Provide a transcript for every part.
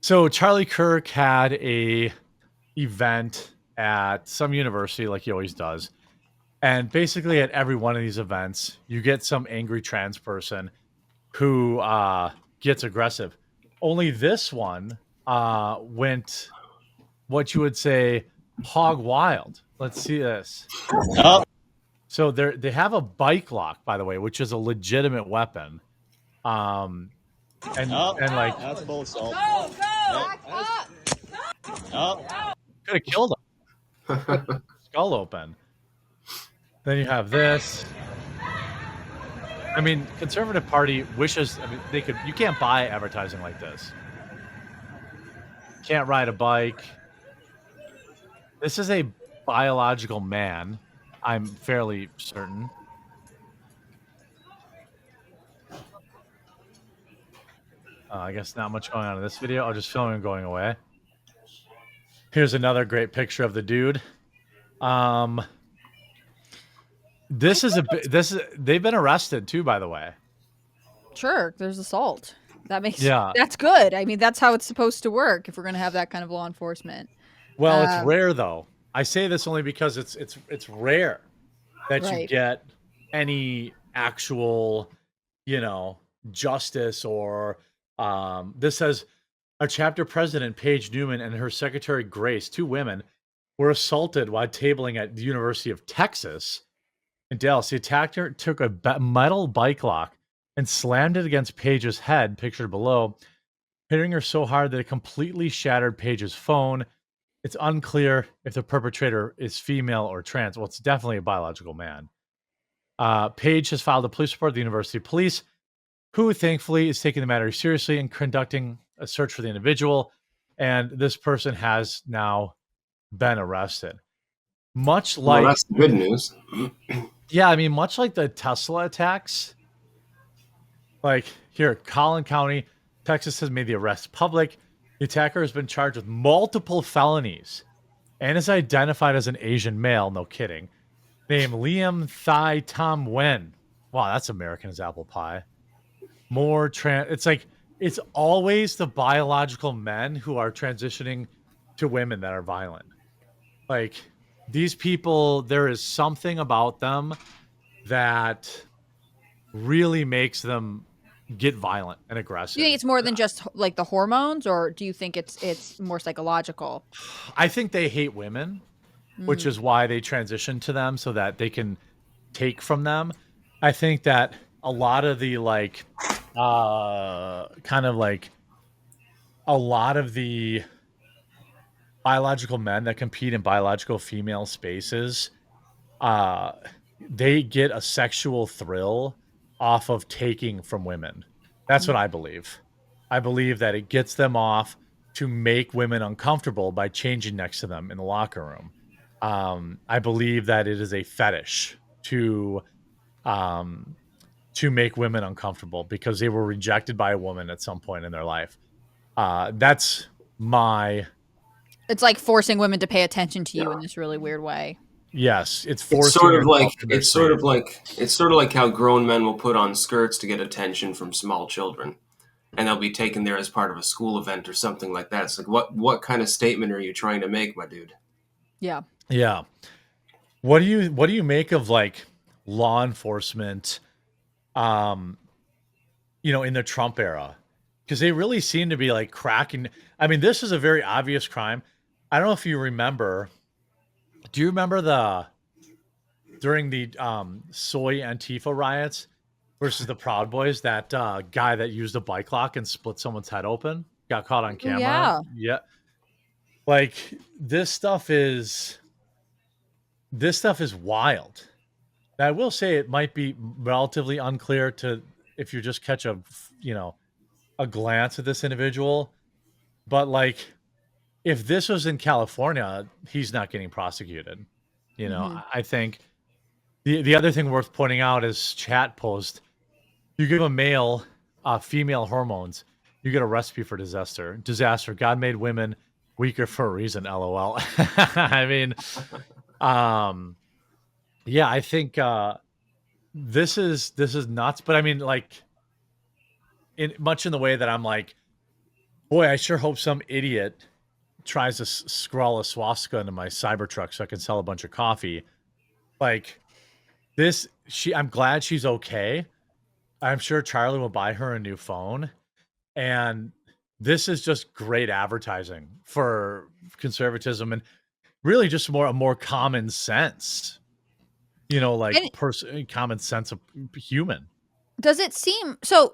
So Charlie Kirk had a event at some university, like he always does. And basically, at every one of these events, you get some angry trans person who gets aggressive. Only this one went what you would say hog wild. Let's see this. Oh, So they have a bike lock, by the way, which is a legitimate weapon. Um, and like that's full assault. Go, go! Yep. Oh, could have killed him. Skull open. Then you have this. I mean, Conservative Party wishes. I mean, they could. You can't buy advertising like this. Can't ride a bike. This is a biological man. I'm fairly certain. I guess not much going on in this video. I'll just film him going away. Here's another great picture of the dude. This is they've been arrested too, by the way. Sure, there's assault. Yeah. That's good. I mean, that's how it's supposed to work if we're going to have that kind of law enforcement. Well, it's rare though. I say this only because it's rare that you Right. get any actual, justice or this says our chapter president Paige Newman and her secretary Grace, two women, were assaulted while tabling at the University of Texas in Dallas. The attacker took a metal bike lock and slammed it against Paige's head, pictured below, hitting her so hard that it completely shattered Paige's phone. It's unclear if the perpetrator is female or trans. Well, it's definitely a biological man. Paige has filed a police report at the University Police, who thankfully is taking the matter seriously and conducting a search for the individual. And this person has now been arrested. Much like, well, that's good news. yeah, I mean, much like the Tesla attacks, like here, Collin County, Texas has made the arrest public. The attacker has been charged with multiple felonies and is identified as an Asian male, no kidding, named Liam Thai Tom Wen. Wow, that's American as apple pie. It's like, it's always the biological men who are transitioning to women that are violent. Like, these people, there is something about them that really makes them get violent and aggressive. Do you think it's more than just like the hormones, or do you think it's more psychological? I think they hate women, which is why they transition to them so that they can take from them. I think that a lot of the a lot of the biological men that compete in biological female spaces, they get a sexual thrill off of taking from women. That's what I believe. I believe that it gets them off to make women uncomfortable by changing next to them in the locker room. I believe that it is a fetish to make women uncomfortable because they were rejected by a woman at some point in their life. That's my. It's like forcing women to pay attention to you in this really weird way. Yes, it's It's forcing. sort of like how grown men will put on skirts to get attention from small children, and they'll be taken there as part of a school event or something like that. It's like, what kind of statement are you trying to make, my dude? Yeah. Yeah. What do you make of like law enforcement, in the Trump era? Because they really seem to be like cracking. I mean, this is a very obvious crime. I don't know if you remember. Do you remember during the soy Antifa riots versus the Proud Boys, that guy that used a bike lock and split someone's head open got caught on camera? Yeah. Yeah. Like this stuff is wild. I will say it might be relatively unclear to if you just catch a glance at this individual, but like if this was in California, he's not getting prosecuted. I think the other thing worth pointing out is chat post. You give a male female hormones, you get a recipe for disaster. God made women weaker for a reason. LOL. I mean, yeah, I think this is nuts. But I mean, like, in the way that I'm like, Boy, I sure hope some idiot tries to scrawl a swastika into my Cybertruck so I can sell a bunch of coffee. Like I'm glad she's okay. I'm sure Charlie will buy her a new phone. And this is just great advertising for conservatism and really just a more common sense, like And common sense of human. does it seem so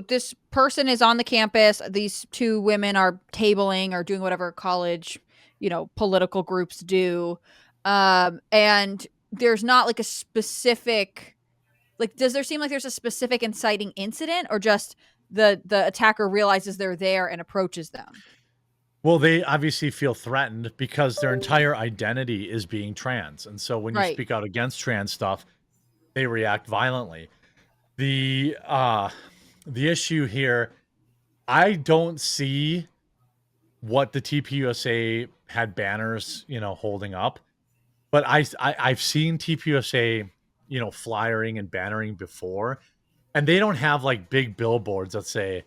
this person is on the campus, these two women are tabling or doing whatever college, political groups do. And there's not like a specific, like, does there seem like there's a specific inciting incident, or just the attacker realizes they're there and approaches them? Well, they obviously feel threatened because their entire identity is being trans. And so when you Right. speak out against trans stuff, they react violently. The issue here, I don't see what the TPUSA had banners, holding up, but I've seen TPUSA, flyering and bannering before, and they don't have like big billboards that say,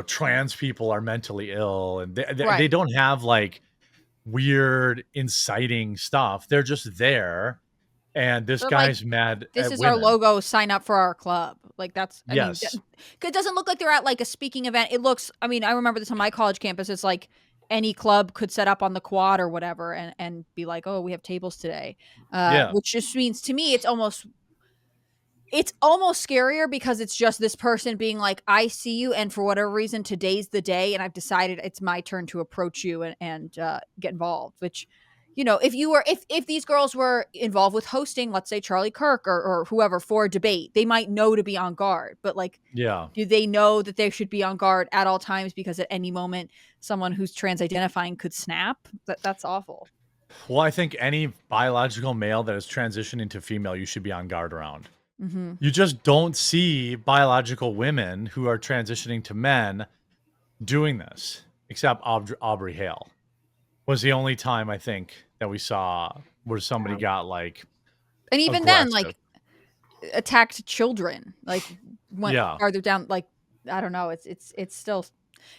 trans people are mentally ill, and they Right. don't have like weird inciting stuff. They're just there, and this They're like, guy's mad this at is our women. logo, sign up for our club. Like, that's, I mean, Yes. it doesn't look like they're at like a speaking event. It looks, I mean, I remember this on my college campus. It's like any club could set up on the quad or whatever and be like, oh, we have tables today. Yeah. Which just means to me, it's almost scarier because it's just this person being like, I see you, and for whatever reason, today's the day, and I've decided it's my turn to approach you and get involved. Which, if these girls were involved with hosting, let's say Charlie Kirk or whoever, for a debate, they might know to be on guard. But like, Yeah. do they know that they should be on guard at all times because at any moment someone who's trans identifying could snap? That's awful. Well, I think any biological male that is transitioning to female, you should be on guard around. Mm-hmm. You just don't see biological women who are transitioning to men doing this, except Aubrey Hale was the only time I think that we saw where somebody got like And even then, like, attacked children, like, went farther down. Like, I don't know. It's still,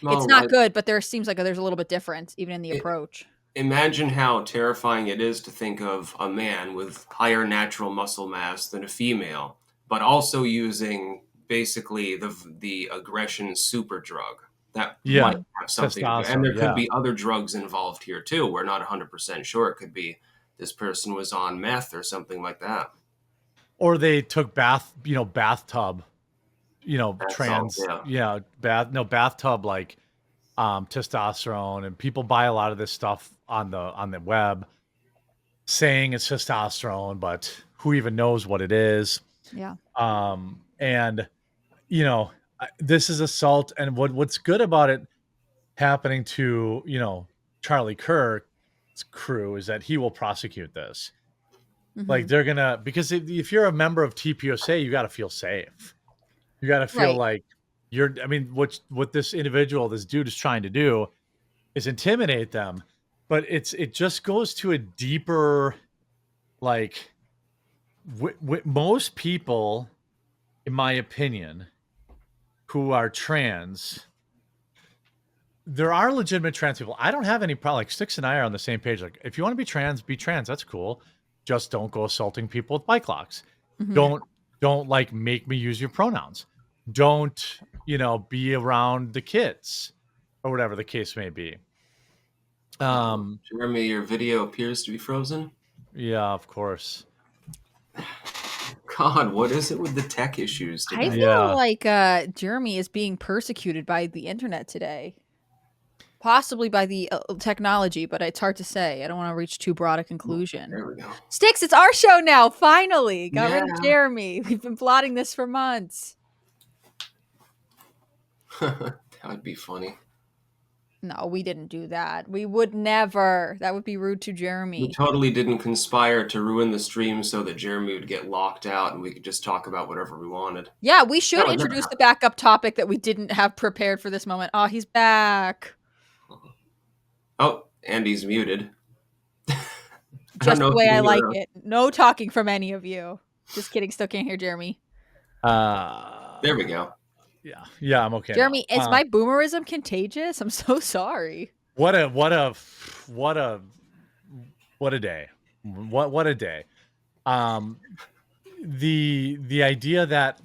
it's not good, but there seems like there's a little bit difference even in the approach. Imagine how terrifying it is to think of a man with higher natural muscle mass than a female, but also using basically the aggression super drug that might have something to do. And there could be other drugs involved here too. We're not 100% sure. It could be this person was on meth or something like that. Or they took bathtub, That's trans, bathtub, like testosterone, and people buy a lot of this stuff on the web saying it's testosterone, but who even knows what it is? Yeah. And this is assault, and what's good about it happening to Charlie Kirk's crew is that he will prosecute this. Mm-hmm. Like, they're gonna, because if you're a member of TPUSA, you got to feel safe. You got to feel like I mean, what this dude is trying to do is intimidate them, but it just goes to a deeper, like, most people, in my opinion, who are trans, there are legitimate trans people. I don't have any problem. Like, Styx and I are on the same page. Like, if you want to be trans, be trans. That's cool. Just don't go assaulting people with bike locks. Mm-hmm. Don't like make me use your pronouns. Don't, be around the kids or whatever the case may be. Jeremy, your video appears to be frozen. Yeah, of course. God, what is it with the tech issues today? I feel like Jeremy is being persecuted by the internet today. Possibly by the technology, but it's hard to say. I don't want to reach too broad a conclusion. There we go. Styx, it's our show now. Finally, got rid of Jeremy. We've been plotting this for months. That would be funny. No, we didn't do that. We would never. That would be rude to Jeremy. We totally didn't conspire to ruin the stream so that Jeremy would get locked out and we could just talk about whatever we wanted. Yeah, we should introduce the backup topic that we didn't have prepared for this moment. Oh, he's back. Oh, Andy's muted. Just the way I like it. No talking from any of you. Just kidding. Still can't hear Jeremy. There we go. Yeah, I'm okay Jeremy, now. is my boomerism contagious? I'm so sorry. What a day. What a day. The idea that,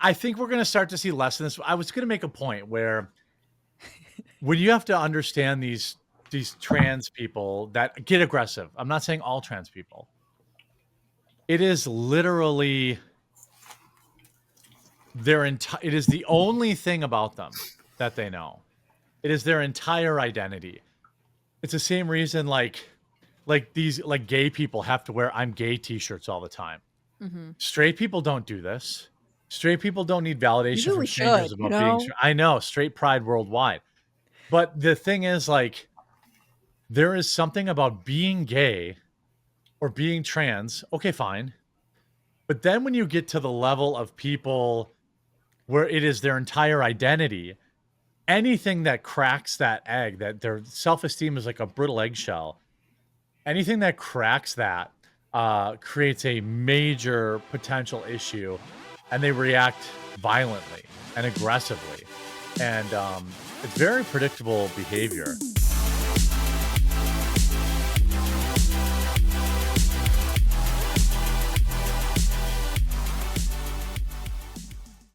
I think we're going to start to see less of this. I was going to make a point where when you have to understand these trans people that get aggressive. I'm not saying all trans people. It is literally it is the only thing about them that they know. It is their entire identity. It's the same reason like these gay people have to wear "I'm gay" t-shirts all the time. Mm-hmm. Straight people don't do this. Straight people don't need validation from we strangers should, about being straight. I know, straight pride worldwide. But the thing is, like, there is something about being gay or being trans. Okay, fine. But then when you get to the level of people where it is their entire identity, anything that cracks that egg, that their self-esteem is like a brittle eggshell, anything that cracks that creates a major potential issue, and they react violently and aggressively. And it's very predictable behavior.